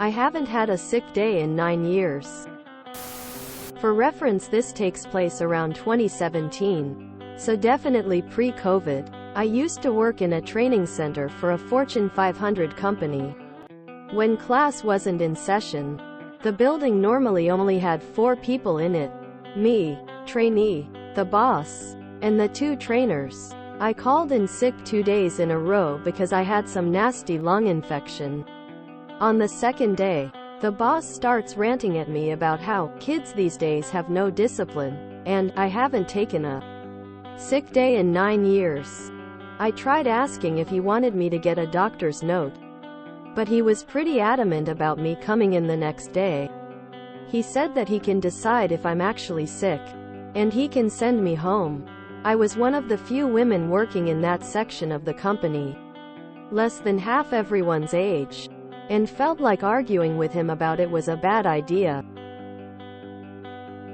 I haven't had a sick day in 9 years. For reference, this takes place around 2017. So definitely pre-COVID. I used to work in a training center for a Fortune 500 company. When class wasn't in session, the building normally only had 4 people in it. Me, trainee, the boss, and the 2 trainers. I called in sick 2 days in a row because I had some nasty lung infection. On the second day, the boss starts ranting at me about how kids these days have no discipline, and I haven't taken a sick day in 9 years. I tried asking if he wanted me to get a doctor's note, but he was pretty adamant about me coming in the next day. He said that he can decide if I'm actually sick, and he can send me home. I was one of the few women working in that section of the company, less than half everyone's age, and felt like arguing with him about it was a bad idea.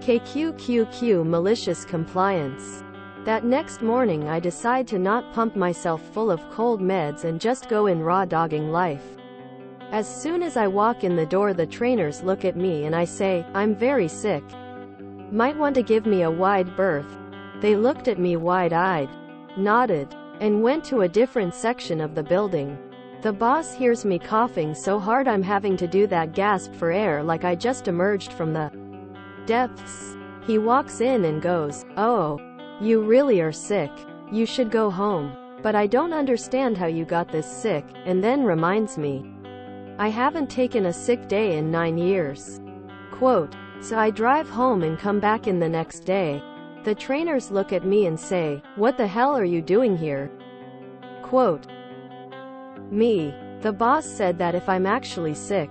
KQQQ malicious compliance. That next morning I decide to not pump myself full of cold meds and just go in raw dogging life. As soon as I walk in the door, the trainers look at me and I say, "I'm very sick. Might want to give me a wide berth." They looked at me wide-eyed, nodded, and went to a different section of the building. The boss hears me coughing so hard I'm having to do that gasp for air like I just emerged from the depths. He walks in and goes, "Oh, you really are sick. You should go home. But I don't understand how you got this sick," and then reminds me, "I haven't taken a sick day in 9 years." Quote, "So I drive home and come back in the next day. The trainers look at me and say, 'What the hell are you doing here?'" Quote, "Me. The boss said that if I'm actually sick,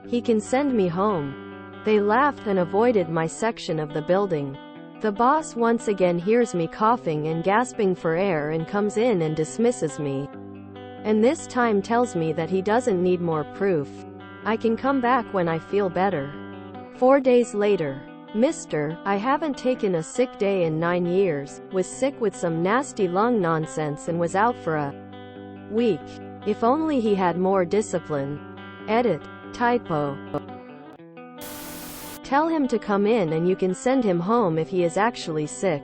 he can send me home." They laughed and avoided my section of the building. The boss once again hears me coughing and gasping for air and comes in and dismisses me. And this time tells me that he doesn't need more proof. I can come back when I feel better. 4 days later, "Mister, I haven't taken a sick day in 9 years, was sick with some nasty lung nonsense and was out for a week. If only he had more discipline." Edit. Typo. Tell him to come in and you can send him home if he is actually sick.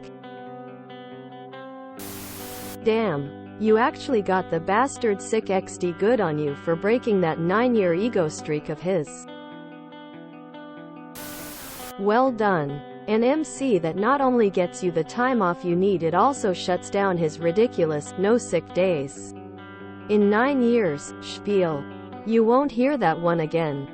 Damn. You actually got the bastard sick XD good on you for breaking that 9-year ego streak of his. Well done. An MC that not only gets you the time off you need, it also shuts down his ridiculous "no sick days in 9 years" spiel. You won't hear that one again.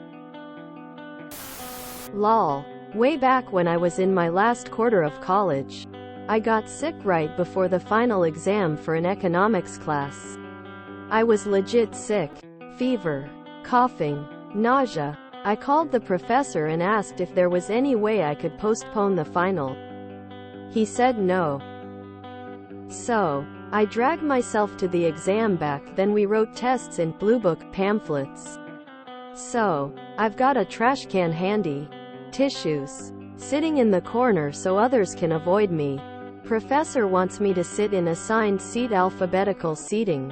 Lol. Way back when I was in my last quarter of college, I got sick right before the final exam for an economics class. I was legit sick. Fever, coughing, nausea. I called the professor and asked if there was any way I could postpone the final. He said no. So, I dragged myself to the exam back, then we wrote tests in Blue Book pamphlets. So, I've got a trash can handy, tissues, sitting in the corner so others can avoid me. Professor wants me to sit in assigned seat alphabetical seating.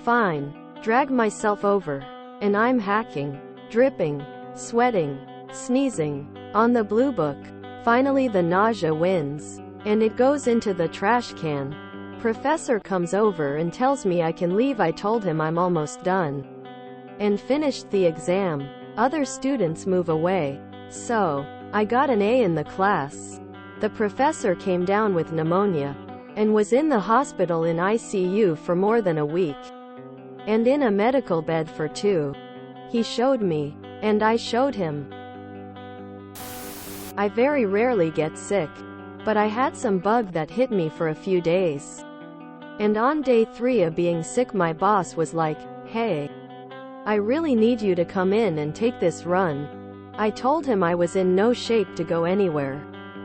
Fine. Drag myself over. And I'm hacking, dripping, sweating, sneezing, on the Blue Book. Finally the nausea wins, and it goes into the trash can. Professor comes over and tells me I can leave. I told him I'm almost done and finished the exam. Other students move away. So, I got an A in the class. The professor came down with pneumonia and was in the hospital in ICU for more than a week and in a medical bed for 2. He showed me, and I showed him. I very rarely get sick, but I had some bug that hit me for a few days. And on day 3 of being sick, my boss was like, "Hey, I really need you to come in and take this run." I told him I was in no shape to go anywhere.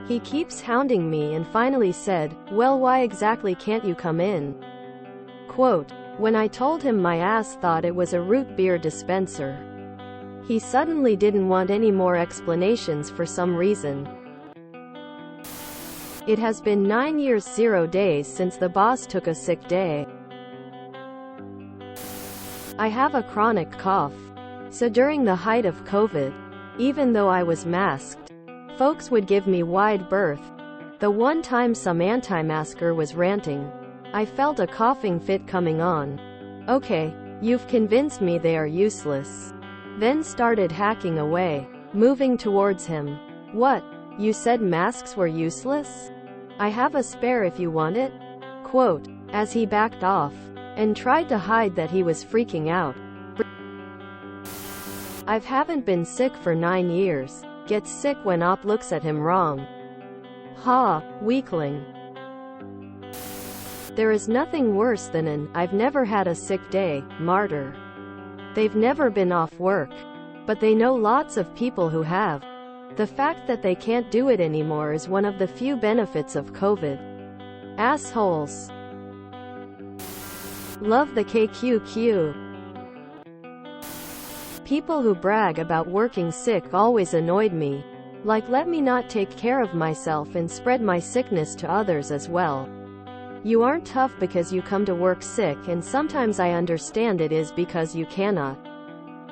He keeps hounding me and finally said, "Well, why exactly can't you come in?" Quote, "When I told him my ass thought it was a root beer dispenser." He suddenly didn't want any more explanations for some reason. It has been 9 years 0 days since the boss took a sick day. I have a chronic cough. So during the height of COVID, even though I was masked, folks would give me wide berth. The one time some anti-masker was ranting, I felt a coughing fit coming on. Okay, you've convinced me they are useless. Then started hacking away, moving towards him. What? You said masks were useless? I have a spare if you want it? Quote, as he backed off, and tried to hide that he was freaking out. I haven't been sick for 9 years. Gets sick when op looks at him wrong. Ha, weakling. There is nothing worse than an "I've never had a sick day" martyr. They've never been off work, but they know lots of people who have. The fact that they can't do it anymore is one of the few benefits of COVID. Assholes. Love the KQQ. People who brag about working sick always annoyed me. Like, let me not take care of myself and spread my sickness to others as well. You aren't tough because you come to work sick, and sometimes I understand it is because you cannot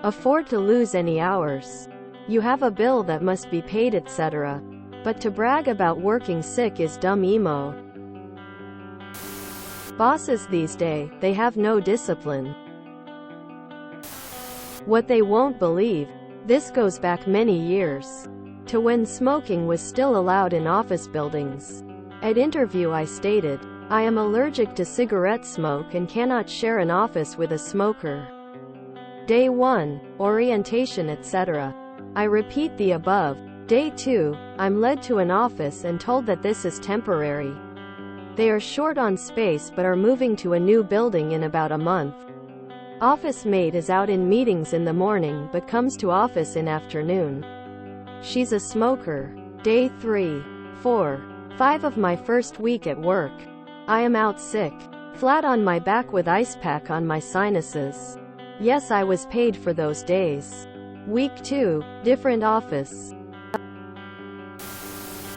afford to lose any hours. You have a bill that must be paid, etc. But to brag about working sick is dumb emo. Bosses these days, they have no discipline. What they won't believe, this goes back many years, to when smoking was still allowed in office buildings. At interview I stated, I am allergic to cigarette smoke and cannot share an office with a smoker. Day 1, orientation etc. I repeat the above. Day 2, I'm led to an office and told that this is temporary. They are short on space but are moving to a new building in about a month. Office mate is out in meetings in the morning but comes to office in afternoon. She's a smoker. Day 3, 4, 5 of my first week at work. I am out sick, flat on my back with ice pack on my sinuses. Yes, I was paid for those days. Week 2, different office.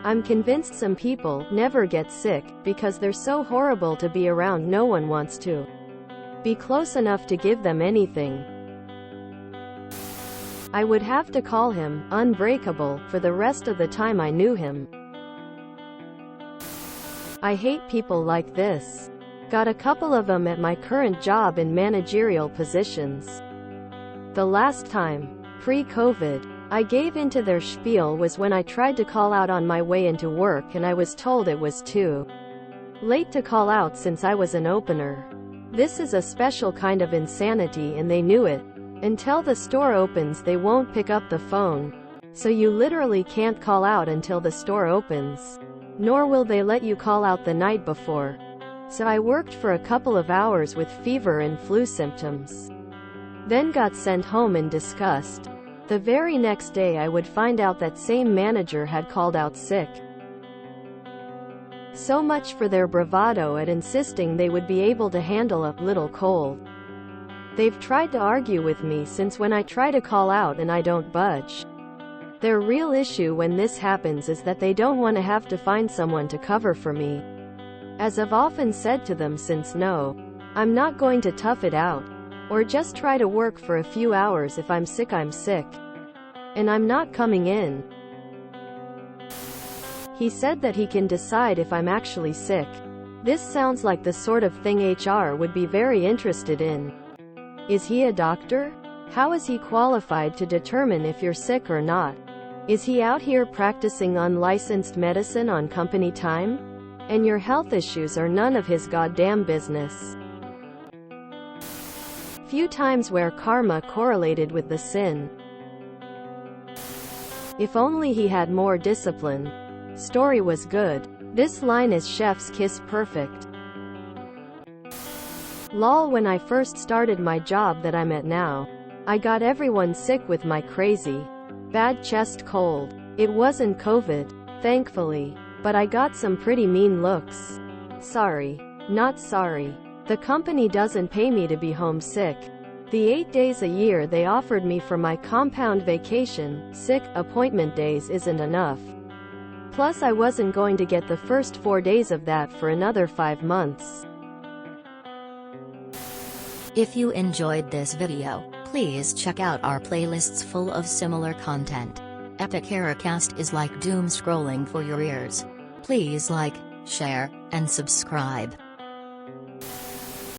I'm convinced some people never get sick because they're so horrible to be around. No one wants to be close enough to give them anything. I would have to call him unbreakable for the rest of the time I knew him. I hate people like this. Got a couple of them at my current job in managerial positions. The last time, pre-COVID, I gave into their spiel was when I tried to call out on my way into work and I was told it was too late to call out since I was an opener. This is a special kind of insanity and they knew it. Until the store opens they won't pick up the phone. So you literally can't call out until the store opens. Nor will they let you call out the night before. So I worked for a couple of hours with fever and flu symptoms. Then got sent home in disgust. The very next day I would find out that same manager had called out sick. So much for their bravado at insisting they would be able to handle a little cold. They've tried to argue with me since when I try to call out and I don't budge. Their real issue when this happens is that they don't want to have to find someone to cover for me. As I've often said to them since no, I'm not going to tough it out, or just try to work for a few hours. If I'm sick, I'm sick. And I'm not coming in. He said that he can decide if I'm actually sick. This sounds like the sort of thing HR would be very interested in. Is he a doctor? How is he qualified to determine if you're sick or not? Is he out here practicing unlicensed medicine on company time? And your health issues are none of his goddamn business. Few times where karma correlated with the sin. If only he had more discipline. Story was good. This line is chef's kiss perfect. Lol, when I first started my job that I'm at now, I got everyone sick with my crazy bad chest cold. It wasn't COVID, thankfully, but I got some pretty mean looks. Sorry. Not sorry. The company doesn't pay me to be homesick. The 8 days a year they offered me for my compound vacation, sick appointment days isn't enough. Plus I wasn't going to get the first 4 days of that for another 5 months. If you enjoyed this video, Please check out our playlists full of similar content. Epic Ericast is like doom scrolling for your ears. Please like, share, and subscribe.